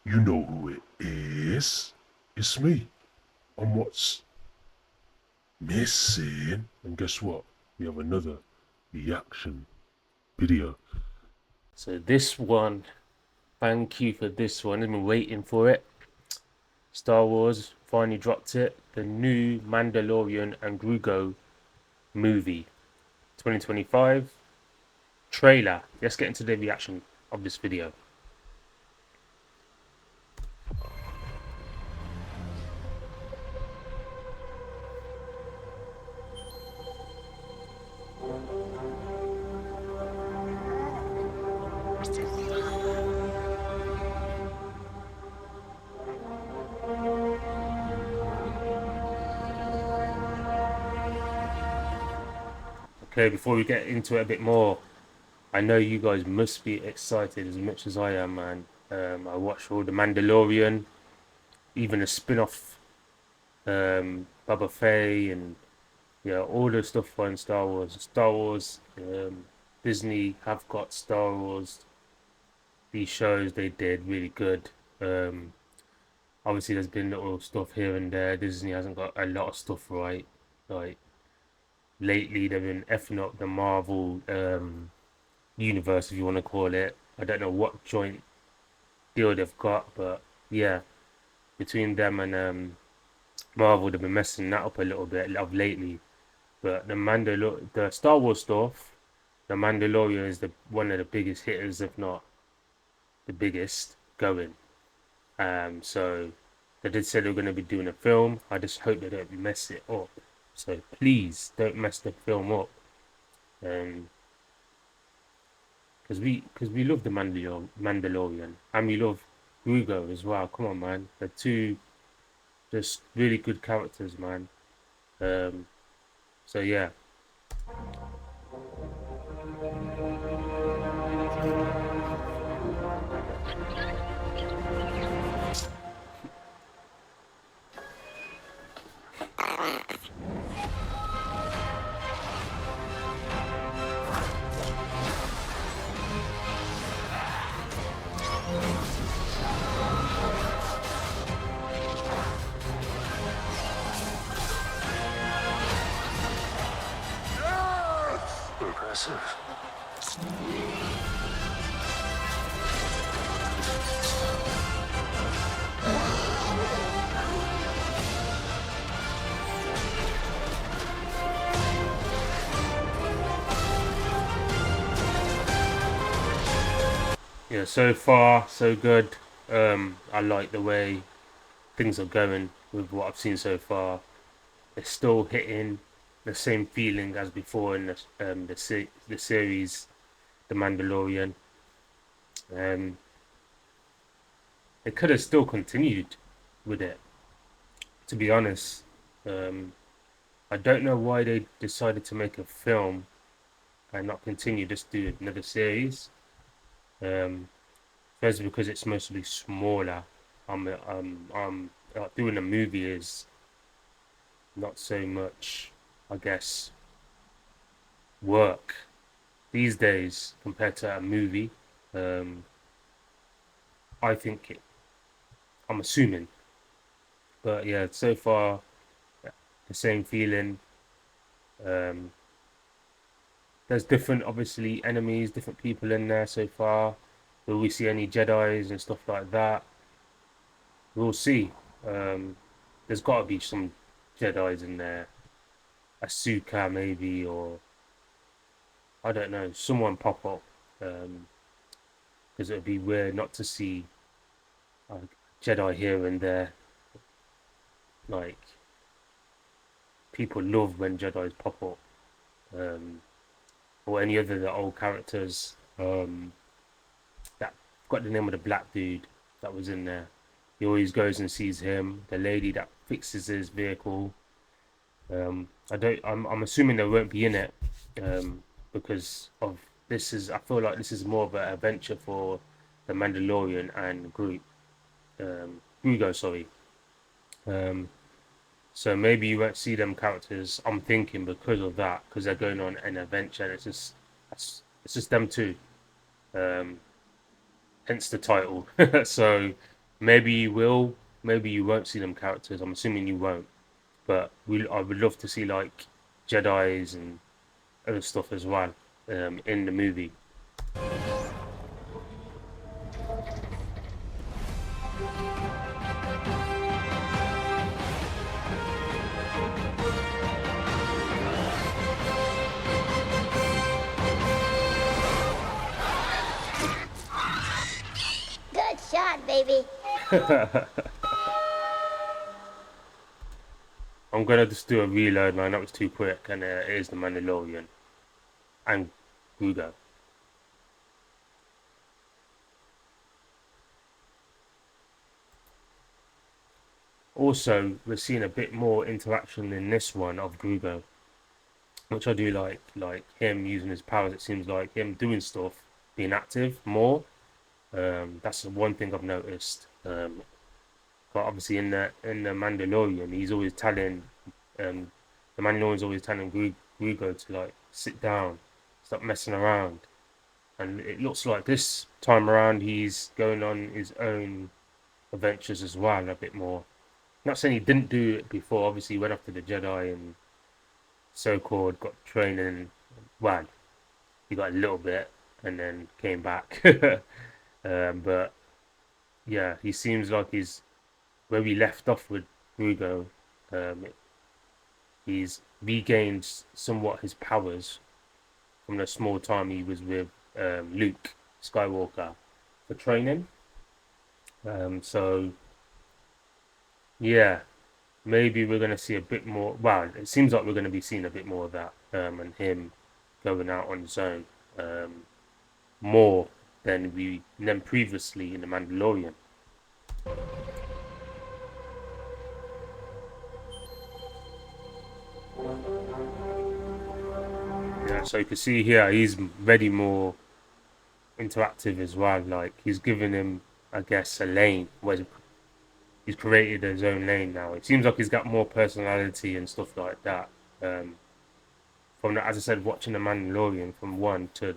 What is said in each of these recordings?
You know who it is. It's me. I'm what's missing. And guess what? We have another reaction video. So this one, thank you for this one. I've been waiting for it. Star Wars finally dropped it. The new Mandalorian and Grogu movie, 2025 trailer. Let's get into the reaction of this video. Okay, before we get into it a bit more, I know you guys must be excited as much as I am, man. I watched all the Mandalorian, even a spin-off, Baba Fett, and yeah, all the stuff on Star Wars. Star Wars, Disney have got Star Wars. These shows they did really good. Obviously, there's been little stuff here and there. Disney hasn't got a lot of stuff right. Like lately, they've been effing up the Marvel universe, if you want to call it. I don't know what joint deal they've got, but yeah, between them and Marvel, they've been messing that up a little bit of lately. But the Star Wars stuff, the Mandalorian is the one of the biggest hitters, if not the biggest, going. So they did say they were going to be doing a film. I just hope they don't mess it up. So please don't mess the film up. Because we love the Mandalorian and we love Grugo as well. Come on, man. They're two just really good characters, man. Um, so yeah. Impressive. Yeah, so far so good. I like the way things are going with what I've seen so far. It's still hitting the same feeling as before in the series, The Mandalorian. Um, they could have still continued with it. To be honest, um, I don't know why they decided to make a film and not continue, just do another series. Um, First because it's mostly smaller. Doing a movie is not so much, I guess, work these days compared to a movie. Um, I think I'm assuming, but yeah, so far the same feeling. Um, there's different, obviously, enemies, different people in there so far. Will we see any Jedi's and stuff like that? We'll see. Um, there's got to be some Jedi's in there. Asuka maybe, or I don't know, someone pop up. Because it would be weird not to see a Jedi here and there. Like people love when Jedi's pop up, um, or any other the old characters. That got the name of the black dude that was in there. He always goes and sees him. The lady that fixes his vehicle. I don't. I'm assuming they won't be in it, because of this is. I feel like this is more of an adventure for the Mandalorian and Grugo. Sorry. Um, so maybe you won't see them characters. I'm thinking because of that, because they're going on an adventure. And it's just them two. Um, Hence the title. So Maybe you will, maybe you won't see them characters. I'm assuming you won't, but I would love to see like Jedi's and other stuff as well in the movie. Good shot, baby. I'm gonna just do a reload, man. That was too quick, and it is the Mandalorian and Grogu. Also, we're seeing a bit more interaction in this one of Grogu, which I do like him using his powers. It seems like him doing stuff, being active more. That's the one thing I've noticed. But obviously in the Mandalorian, he's always telling um, the Mandalorian's always telling Grugo to like sit down, stop messing around. And it looks like this time around he's going on his own adventures as well a bit more. Not saying he didn't do it before. Obviously, he went after the Jedi and so-called got training. Well, he got a little bit and then came back. But yeah, he seems like he's where we left off with Grugo. Um, he's regained somewhat his powers from the small time he was with Luke Skywalker for training. So yeah, maybe we're going to see a bit more. Well, it seems like we're going to be seeing a bit more of that, and him going out on his own more than previously in the Mandalorian. Yeah, so you can see here he's very more interactive as well. Like he's given him, I guess, a lane where he's created his own lane now. It seems like he's got more personality and stuff like that. Um, as I said, watching the Mandalorian from one to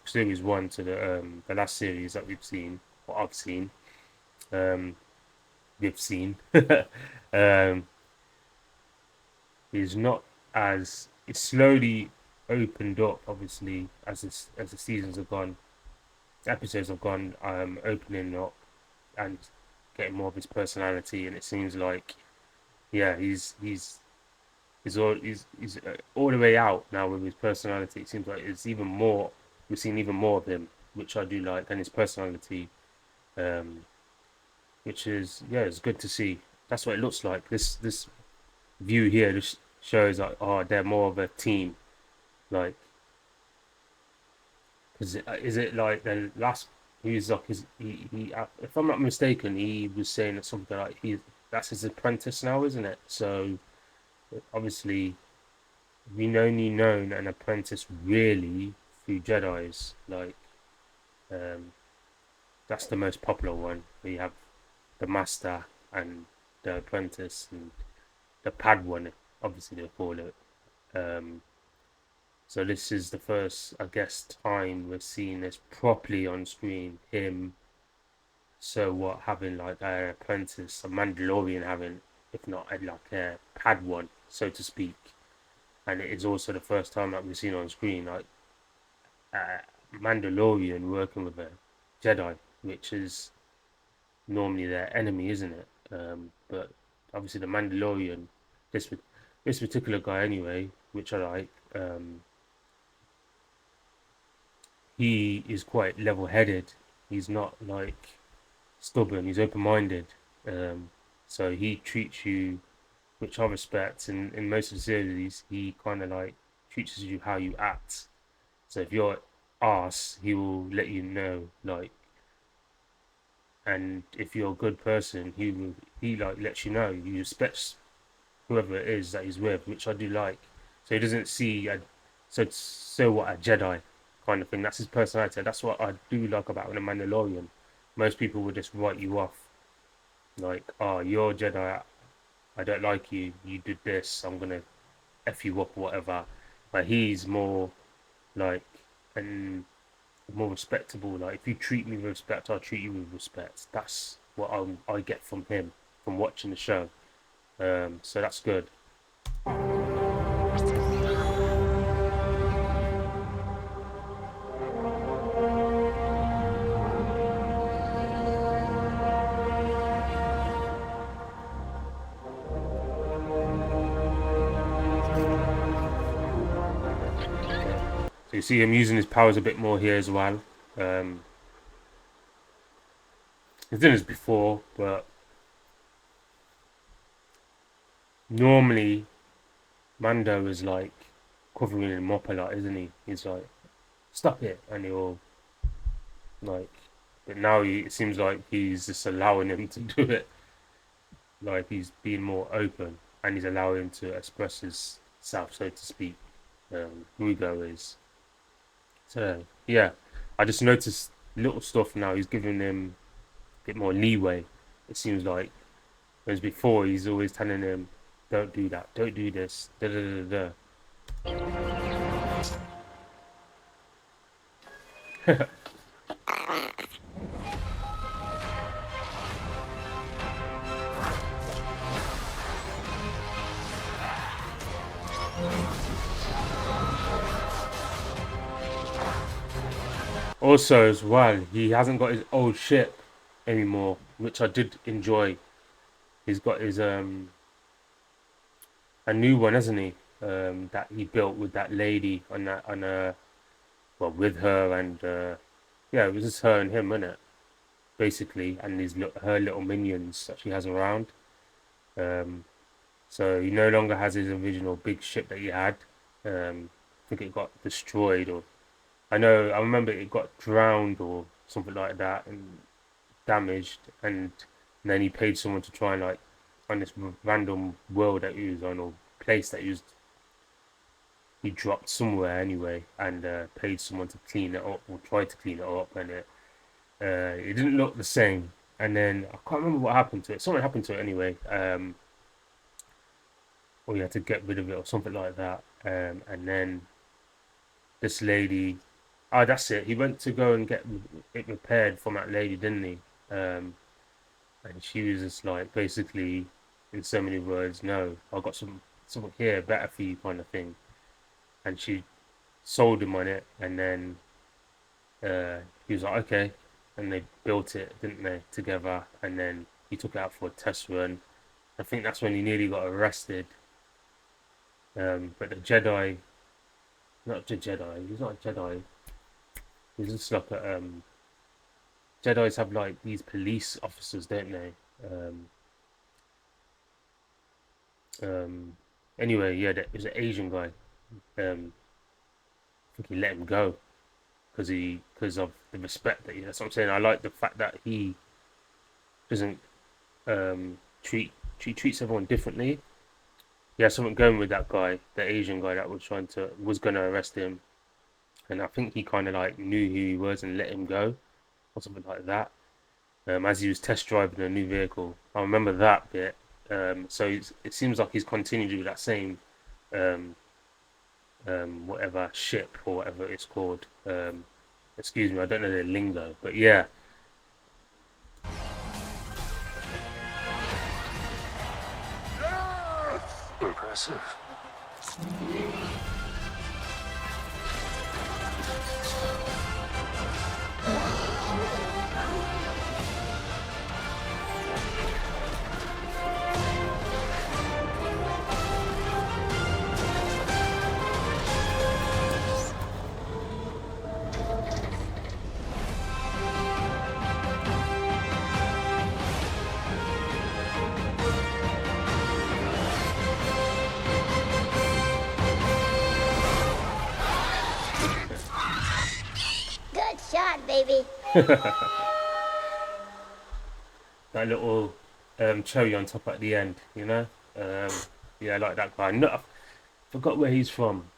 series one to the last series that we've seen, or I've seen, um, we've seen, um, is not as it's slowly opened up. Obviously, as the seasons have gone, episodes have gone, opening up and getting more of his personality, and it seems like yeah, he's all the way out now with his personality. It seems like it's even more. We've seen even more of him, which I do like, and his personality, um, which is yeah, it's good to see. That's what it looks like. This view here just shows like oh, they're more of a team. Like, is it like the last? He's like if I'm not mistaken, he was saying that something like that's his apprentice now, isn't it? So obviously we only known an apprentice really through Jedi's. Like, um, that's the most popular one. We have the master and the apprentice and the Padawan, obviously they call it. Um, so this is the first, I guess, time we're seeing this properly on screen. Him, so what, having like an apprentice, a Mandalorian having, if not like a Padawan, so to speak. And it is also the first time that we've seen on screen like a Mandalorian working with a Jedi, which is normally their enemy, isn't it? But obviously the Mandalorian, this this particular guy anyway, which I like, he is quite level-headed. He's not like stubborn. He's open-minded. Um, so he treats you, which I respect. In most of the series, he kind of like treats you how you act. So if you're arse, he will let you know. Like, and if you're a good person, he like lets you know. He respects whoever it is that he's with, which I do like. So he doesn't see so what a Jedi kind of thing. That's his personality. That's what I do like about the Mandalorian. Most people would just write you off, like, oh, you're a Jedi. I don't like you. You did this. I'm gonna f you up, or whatever. But he's more like and more respectable. Like if you treat me with respect, I'll treat you with respect. what I get from him from watching the show. So that's good. So you see him using his powers a bit more here as well. He's done this before, but normally Mando is like covering him up a lot, isn't he? He's like, stop it, and he'll like. But now it seems like he's just allowing him to do it. Like he's being more open, and he's allowing him to express his self, so to speak. Grogu is. So yeah, I just noticed little stuff now. He's giving him a bit more leeway. It seems like, whereas before he's always telling him, "Don't do that. Don't do this." Da da da da. Also, as well, he hasn't got his old ship anymore, which I did enjoy. He's got his a new one, hasn't he? That he built with that lady well, with her and yeah, it was just her and him, wasn't it? Basically, and her little minions that she has around. So he no longer has his original big ship that he had. I think it got destroyed, or I remember it got drowned or something like that and damaged, and then he paid someone to try and like on this random world that he was on, or place that he dropped somewhere anyway, and paid someone to clean it up or try to clean it up, and it didn't look the same. And then I can't remember what happened to it. Something happened to it anyway. Or you had to get rid of it or something like that. And then this lady, oh, that's it. He went to go and get it repaired from that lady, didn't he? And she was just like, basically, in so many words, no, I've got something here better for you, kind of thing. And she sold him on it, and then he was like, okay. And they built it, didn't they, together? And then he took it out for a test run. I think that's when he nearly got arrested. But the Jedi, not the Jedi, he's not a Jedi. He's just like a Jedis have like these police officers, don't they? Anyway, yeah, it was an Asian guy. I think he let him go because of the respect that he has. That's what I'm saying. I like the fact that he doesn't treats everyone differently. He has something going with that guy, the Asian guy that was gonna arrest him, and I think he kind of like knew who he was and let him go or something like that. As he was test driving a new vehicle, I remember that bit. So it seems like he's continued with that same whatever ship or whatever it's called. Excuse me, I don't know the lingo, but yeah. Impressive. Good shot, baby. That little cherry on top at the end, you know? Yeah, I like that guy. No, I forgot where he's from.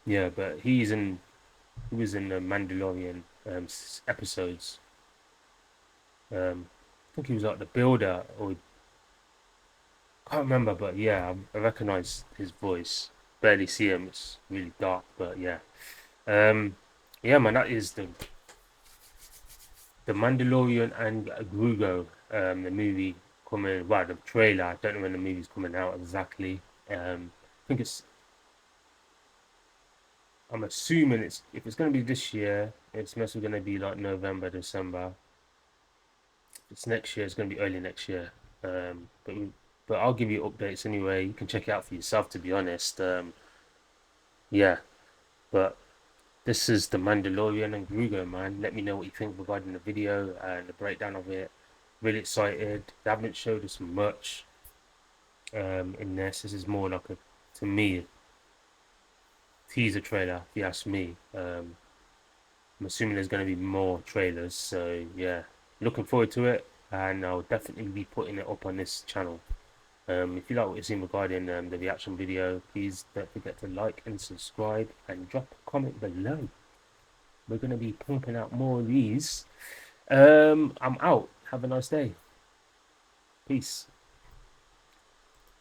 Yeah, but he was in the Mandalorian episodes. I think he was like the builder, or can't remember, but yeah, I recognize his voice. Barely see him. It's really dark, but yeah. Yeah, man, that is The Mandalorian and Grogu, the movie coming, well, the trailer. I don't know when the movie's coming out exactly. I think it's. I'm assuming it's if it's going to be this year, it's mostly going to be like November, December. If it's next year, it's going to be early next year. Um, but but I'll give you updates anyway. You can check it out for yourself. To be honest, yeah. But this is the Mandalorian and Grogu, man. Let me know what you think regarding the video and the breakdown of it. Really excited. They haven't showed us much in this. This is more like a, to me, teaser trailer. If you ask me, I'm assuming there's going to be more trailers. So yeah, looking forward to it, and I'll definitely be putting it up on this channel. If you like what you've seen regarding the reaction video, please don't forget to like and subscribe and drop a comment below. We're going to be pumping out more of these. I'm out. Have a nice day. Peace.